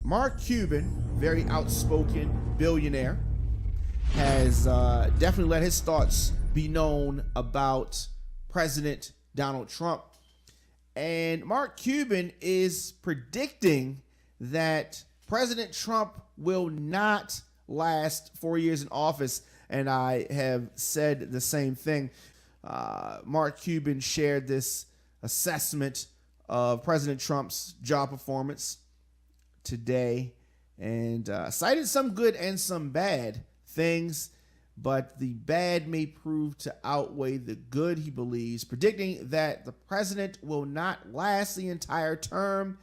Mark Cuban, very outspoken billionaire, has definitely let his thoughts be known about President Donald Trump. And Mark Cuban is predicting that President Trump will not last 4 years in office. And I have said the same thing. Mark Cuban shared this assessment of President Trump's job performance today and cited some good and some bad things, but the bad may prove to outweigh the good, he believes, predicting that the president will not last the entire term.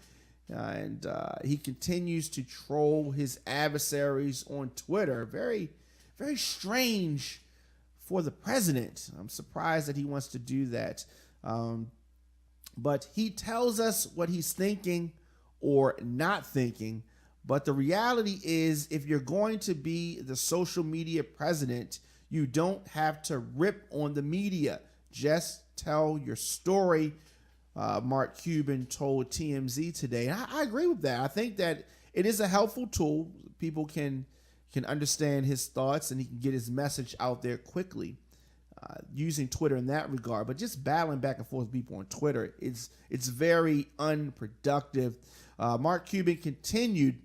And he continues to troll his adversaries on Twitter. Very, very strange for the president. I'm surprised that he wants to do that. But he tells us what he's thinking or not thinking. But the reality is, if you're going to be the social media president, you don't have to rip on the media. Just tell your story. Mark Cuban told TMZ today. And I agree with that. I think that it is a helpful tool. People can understand his thoughts and he can get his message out there quickly using Twitter in that regard. But just battling back and forth with people on Twitter, it's very unproductive. Mark Cuban continued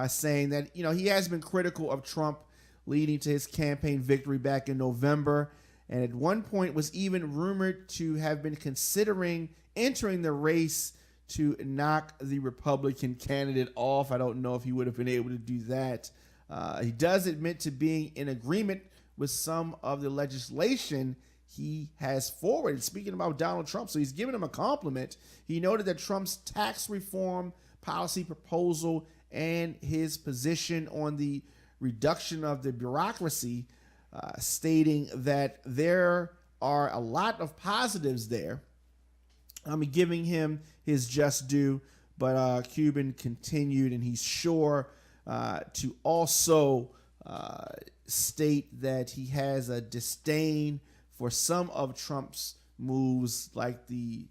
saying that, he has been critical of Trump leading to his campaign victory back in November, and at one point was even rumored to have been considering entering the race to knock the Republican candidate off. I don't know if he would have been able to do that. He does admit to being in agreement with some of the legislation he has forwarded. Speaking about Donald Trump, so he's giving him a compliment. He noted that Trump's tax reform policy proposal and his position on the reduction of the bureaucracy, stating that there are a lot of positives there. I'm giving him his just due, but Cuban continued, and he's sure to also state that he has a disdain for some of Trump's moves, like the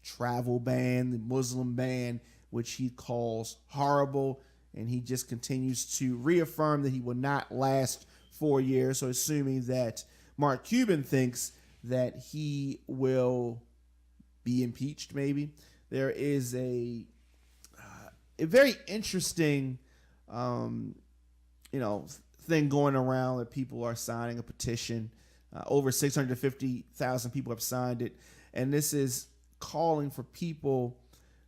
travel ban, the Muslim ban, which he calls horrible, and he just continues to reaffirm that he will not last 4 years. So assuming that Mark Cuban thinks that he will be impeached, maybe. There is a very interesting, thing going around that people are signing a petition. Over 650,000 people have signed it, and this is calling for people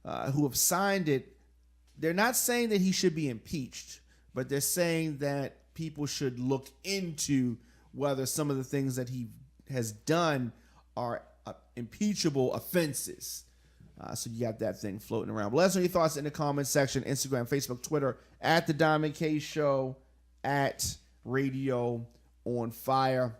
who have signed it. They're not saying that he should be impeached, but they're saying that people should look into whether some of the things that he has done are impeachable offenses. So you got that thing floating around. But let us know your thoughts in the comments section, Instagram, Facebook, Twitter, at The Diamond K Show, at Radio on Fire.